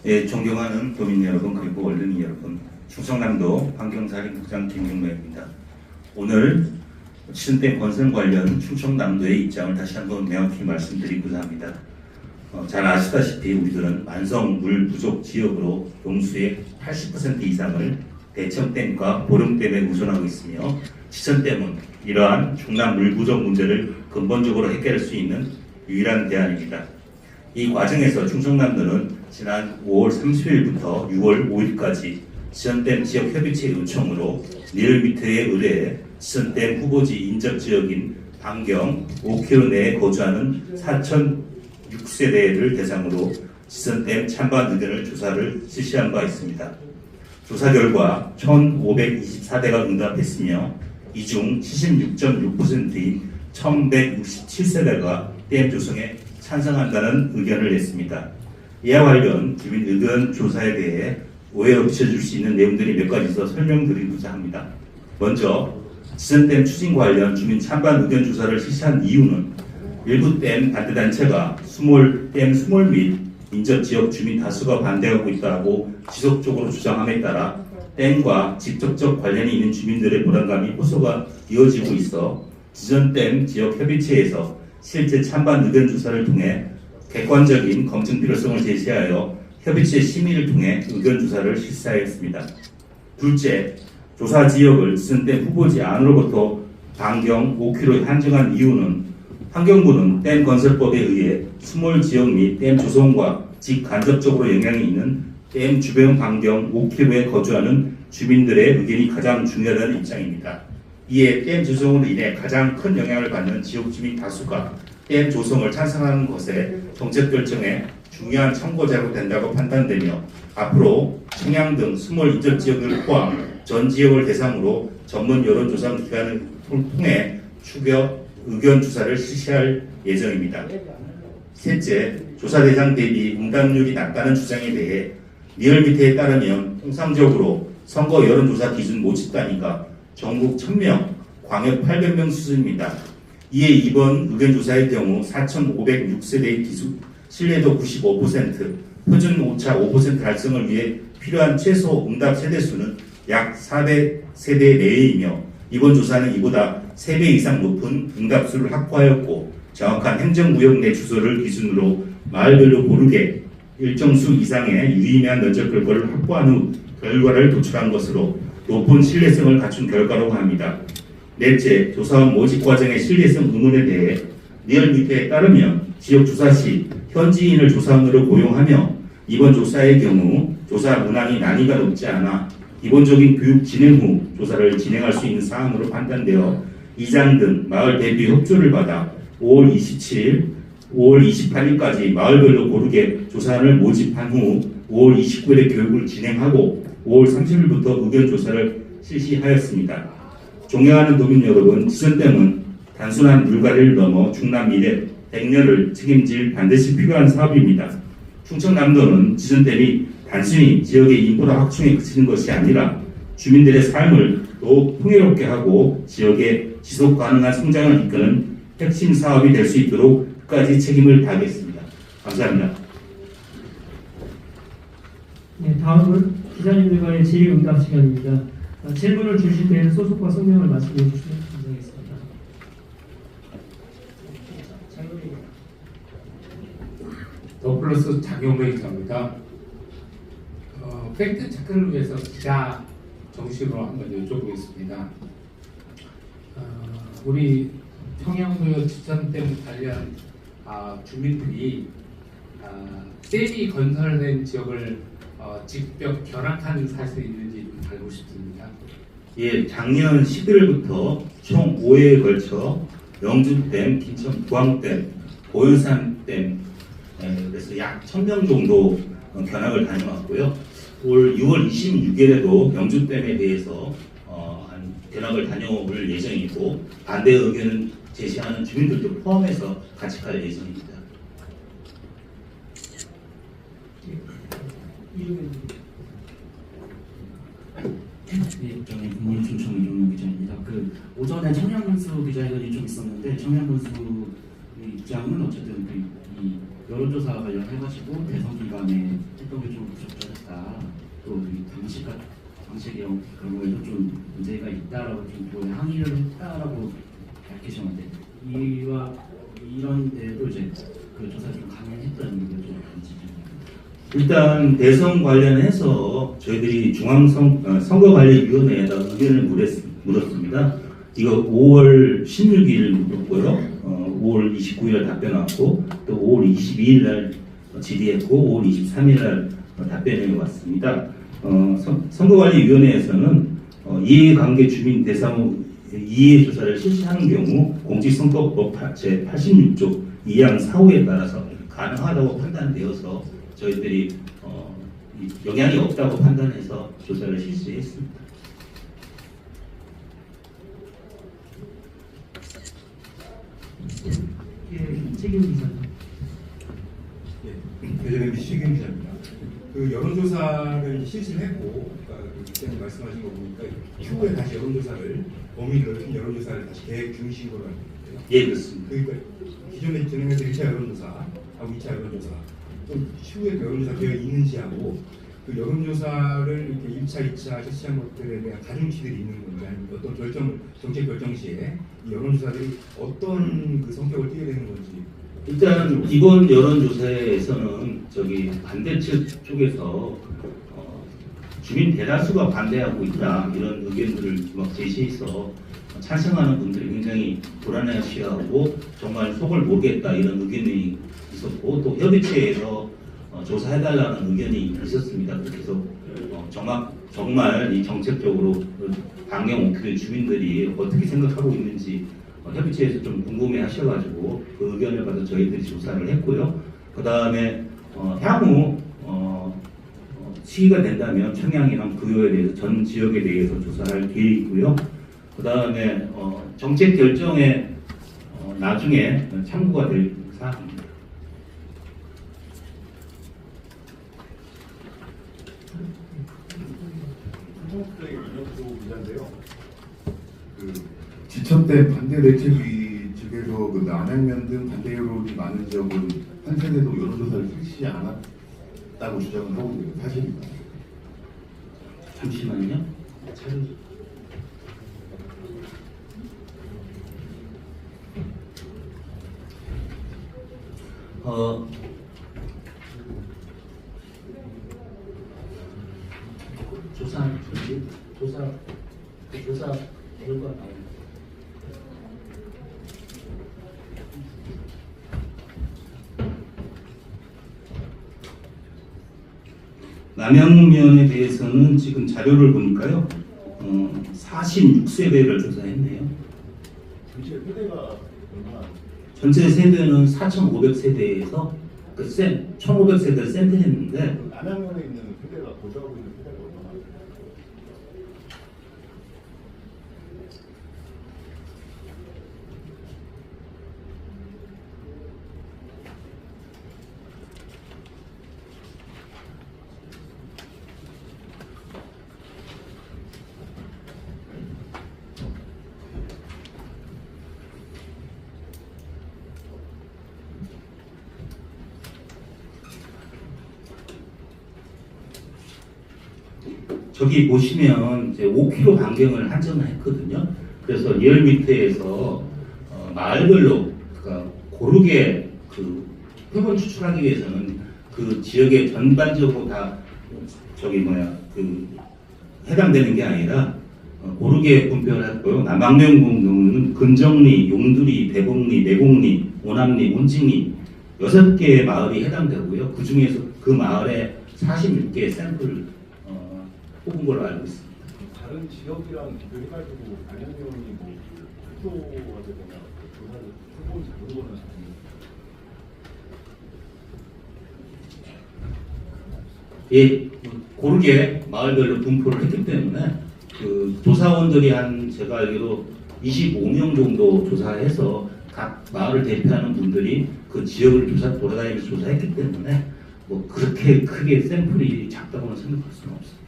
예, 존경하는 도민 여러분 그리고 언론인 여러분, 충청남도 환경사립국장 김용래입니다. 오늘 치선댐 건설 관련 충청남도의 입장을 다시 한번 명확히 말씀드리고자 합니다. 잘 아시다시피 우리들은 만성 물 부족 지역으로 용수의 80% 이상을 대청댐과 보름댐에 의존하고 있으며, 치선댐은 이러한 충남 물 부족 문제를 근본적으로 해결할 수 있는 유일한 대안입니다. 이 과정에서 충청남도는 지난 5월 30일부터 6월 5일까지 치선댐 지역협의체 요청으로 리얼미터에 의뢰해 치선댐 후보지 인접 지역인 반경 5km 내에 거주하는 4,006세대를 대상으로 치선댐 찬반 의견을 조사를 실시한 바 있습니다. 조사 결과 1,524대가 응답했으며 이 중 76.6%인 1,167세대가 댐 조성에 찬성한다는 의견을 냈습니다. 이와 관련 주민 의견 조사에 대해 오해 없이 줄 수 있는 내용들이 몇 가지 있어 설명드리고자 합니다. 먼저 치선댐 추진 관련 주민 찬반 의견 조사를 실시한 이유는 일부 댐 반대단체가 댐 수몰 및 인접 지역 주민 다수가 반대하고 있다고 지속적으로 주장함에 따라 댐과 직접적 관련이 있는 주민들의 불안감이 호소가 이어지고 있어 지전댐 지역 협의체에서 실제 찬반 의견 조사를 통해 객관적인 검증 필요성을 제시하여 협의체 심의를 통해 의견 조사를 실시하였습니다. 둘째, 조사 지역을 지전댐 후보지 안으로부터 반경 5km에 한정한 이유는 환경부는 댐 건설법에 의해 수몰 지역 및 댐 조성과 직간접적으로 영향이 있는 댐 주변 반경 5km에 거주하는 주민들의 의견이 가장 중요하다는 입장입니다. 이에 댐 조성으로 인해 가장 큰 영향을 받는 지역 주민 다수가 댐 조성을 찬성하는 것에 정책 결정에 중요한 참고자로 된다고 판단되며, 앞으로 청양 등 수몰 인접 지역을 포함 전 지역을 대상으로 전문 여론조사 기관을 통해 추겨 의견 조사를 실시할 예정입니다. 셋째, 조사 대상 대비 응답률이 낮다는 주장에 대해 리얼미터에 따르면 통상적으로 선거 여론조사 기준 모집 단위가 전국 1,000명, 광역 800명 수준입니다. 이에 이번 의견조사의 경우 4,506세대의 신뢰도 95%, 표준 오차 5% 달성을 위해 필요한 최소 응답 세대수는 약 400세대 내외이며, 이번 조사는 이보다 3배 이상 높은 응답수를 확보하였고, 정확한 행정구역 내 주소를 기준으로 마을별로 고르게 일정 수 이상의 유의미한 면접 결과를 확보한 후 결과를 도출한 것으로 높은 신뢰성을 갖춘 결과라고 합니다. 넷째, 조사원 모집 과정의 신뢰성 의문에 대해 리얼미터에 따르면 지역 조사 시 현지인을 조사원으로 고용하며 이번 조사의 경우 조사 문항이 난이가 높지 않아 기본적인 교육 진행 후 조사를 진행할 수 있는 사항으로 판단되어 이장 등 마을 대표 협조를 받아 5월 27일, 5월 28일까지 마을별로 고르게 조사원을 모집한 후 5월 29일에 교육을 진행하고 5월 30일부터 의견 조사를 실시하였습니다. 존경하는 도민 여러분, 치선댐은 단순한 물갈이를 넘어 충남 미래 100년을 책임질 반드시 필요한 사업입니다. 충청남도는 치선댐이 단순히 지역의 인프라 확충에 그치는 것이 아니라 주민들의 삶을 더욱 풍요롭게 하고 지역의 지속 가능한 성장을 이끄는 핵심 사업이 될 수 있도록 끝까지 책임을 다하겠습니다. 감사합니다. 네, 다음은 기자님들과의 질의응답 시간입니다. 질문을 주실 때는 소속과 성명을 말씀해 주시면 감사하겠습니다. 더플러스 장용래 기자입니다. 팩트 체크를 위해서 기자 정식으로 한번 여쭤보겠습니다. 우리 평양도요 치선댐 관련 주민들이 댐이 건설된 지역을 직접 견학한 사실이 있는지 좀 알고 싶습니다. 예, 작년 11월부터 총 5회에 걸쳐 영주댐, 김천 부항댐, 보현산댐, 그래서 약 1,000명 정도 견학을 다녀왔고요. 올 6월 26일에도 영주댐에 대해서 견학을 다녀올 예정이고, 반대 의견을 제시하는 주민들도 포함해서 같이 갈 예정입니다. 네, 저는 국민 충청 이종용 기자입니다. 오전에 청양군수 기자회견이 좀 있었는데 청양군수 입장은 어쨌든 이 여론조사 관련해가지고 대선기간에 했던 게 좀 부적절했다. 또이 방식이랑 그런 거에도 좀 문제가 있다라고 좀 또 항의를 했다라고 밝히셨는데 이와 이런 데도 이제 그 조사를 좀 강행했다는 게 좀 아닌지 좀. 일단 대선 관련해서 저희들이 선거관리위원회에다 의견을 물었습니다. 이거 5월 16일 물었고요. 5월 29일 날 답변 왔고 또 5월 22일 날 질의했고 5월 23일 날 답변이 왔습니다. 선거관리위원회에서는 이해관계 주민 대상 이해조사를 실시하는 경우 공직선거법 제86조 2항 4호에 따라서 가능하다고 판단되어서 저희들이 영향이 없다고 판단해서 조사를 실시했습니다. 예, 이책임 기자님. 대전 MBC 최경 기자입니다. 그 여론조사를 실시를 했고, 그러니까 그 기자님 말씀하신 거 보니까 추후에 다시 여론조사를 범위를 넓힌 여론조사를 다시 계획 중이신 거로 알고 있는데요. 예, 그렇습니다. 그러니까 기존에 진행했던 1차 여론조사하고 2차 여론조사 좀 추후에 여론조사 되어 있는지하고 그 여론조사를 이렇게 1차, 2차 실시한 것들에 대한 가중치들이 있는 건지 아니면 어떤 정책 결정 시에 이 여론조사들이 어떤 그 성격을 띠게 되는 건지. 일단 이번 여론조사에서는 반대측 쪽에서 주민 대다수가 반대하고 있다 이런 의견들을 막 제시해서 찬성하는 분들이 굉장히 불안해하시고 정말 속을 모르겠다 이런 의견이 있었고 또 협의체에서 조사해달라는 의견이 있었습니다. 그래서 정말 이 정책적으로 반경 5km 주민들이 어떻게 생각하고 있는지 협의체에서 좀 궁금해하셔가지고 그 의견을 받아 저희들이 조사를 했고요. 그 다음에 향후 시기가 된다면 청양이나 구요에 대해서 전 지역에 대해서 조사할 계획이고요. 그 다음에 정책 결정에 나중에 참고가 될 사항입니다. 지천댐 반대 대책위 측에서 그 남양면 등 반대 여론이 많은 지역은 한 세대도 여론조사를 실시 않았다고 주장을 하고 있는 게 사실입니다. 잠시만요. 조사 결과 나옵니다. 남양면에 대해서는 지금 자료를 보니까요, 46세대를 조사했네요. 전체 세대가 얼마나? 전체 세대는 4,500세대에서 1,500세대를 센터했는데 남양면에 있는 세대가 보조하고 있는 세대가 얼마나? 저기 보시면 이제 5km 반경을 한정을 했거든요. 그래서 열 밑에에서 마을별로 그러니까 고르게 그 표본 추출하기 위해서는 그 지역의 전반적으로 다 그 해당되는 게 아니라 고르게 분표를 했고요. 남양면 경우는 근정리, 용두리, 대곡리, 내곡리, 오남리, 온직리 6개의 마을이 해당되고요. 그 중에서 그 마을에 46개의 샘플을 뽑은 걸로 알고 있습니다. 다른 지역이랑 비교해가지고 남양면이 뭐 특효가 되거나 조사를 표본 작은 거는 아니에요. 예, 고르게 마을별로 분포를 했기 때문에 그 조사원들이 제가 알기로 25명 정도 조사해서 각 마을을 대표하는 분들이 그 지역을 돌아다니면서 조사했기 때문에 뭐 그렇게 크게 샘플이 작다고는 생각할 수는 없습니다.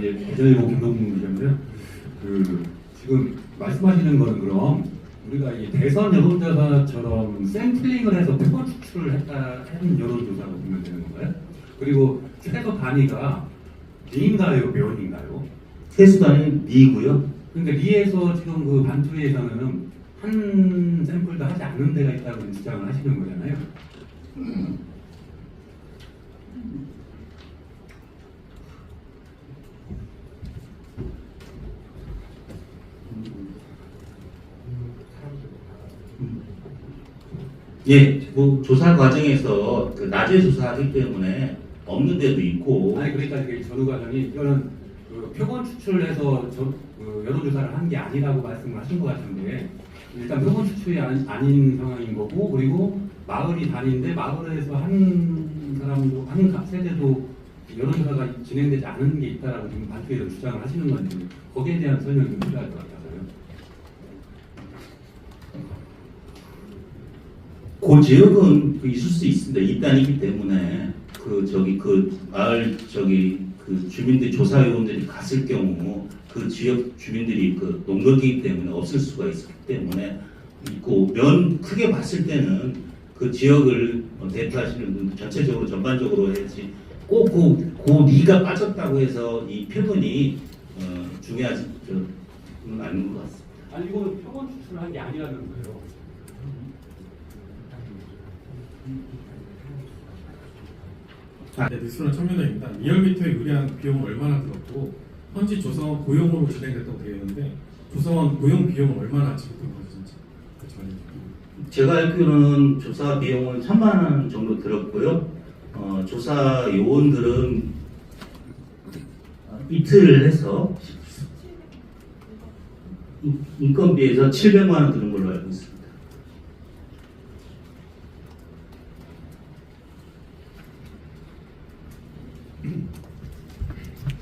예, 대전일보 김동국 기자인데요. 지금 말씀하시는 거는 그럼 우리가 이 대선 여론조사처럼 샘플링을 해서 표본 추출을 했는 여론조사로 보면 되는 건가요? 그리고 최소 단위가 리인가요, 면인가요? 세수단이 리고요. 그러니까 리에서 지금 그 반투리에서는 한 샘플도 하지 않는 데가 있다고 주장을 하시는 거잖아요. 예, 뭐 조사 과정에서 그 낮에 조사하기 때문에 없는 데도 있고. 아니 그러니까 이게 전후 과정이 이거는 그 표본 추출해서 여론조사를 한 게 아니라고 말씀을 하신 것 같은데 일단 표본 추출이 아닌 상황인 거고 그리고 마을이 단위인데 마을에서 한 사람도 한 세대도 여론조사가 진행되지 않은 게 있다라고 지금 반투에서 주장을 하시는 건지 거기에 대한 설명이 좀 필요할 것 같아서요. 그 지역은 그 있을 수 있습니다. 입단이기 때문에 그 마을 그 주민들 조사위원들이 갔을 경우 그 지역 주민들이 그 농건기이기 때문에 없을 수가 있기 때문에 있고 크게 봤을 때는 그 지역을 대표하시는 분 전체적으로 전반적으로 해야지 꼭 그 리가 빠졌다고 해서 이 표본이 중요하지 저는 아닌 것 같습니다. 아니 이거는 표본 추출을 한 게 아니라는 거예요. 네, 뉴스는 청년회입니다. 리얼미터에 의뢰한 비용은 얼마나 들었고 현지 조사원 고용으로 진행됐다고 되어 있는데 조사원 고용 비용은 얼마나 지급된 것인지 제가 알기로는 조사 비용은 3만 원 정도 들었고요. 조사 요원들은 이틀을 해서 인건비에서 700만 원 드는 걸로 알고 있습니다.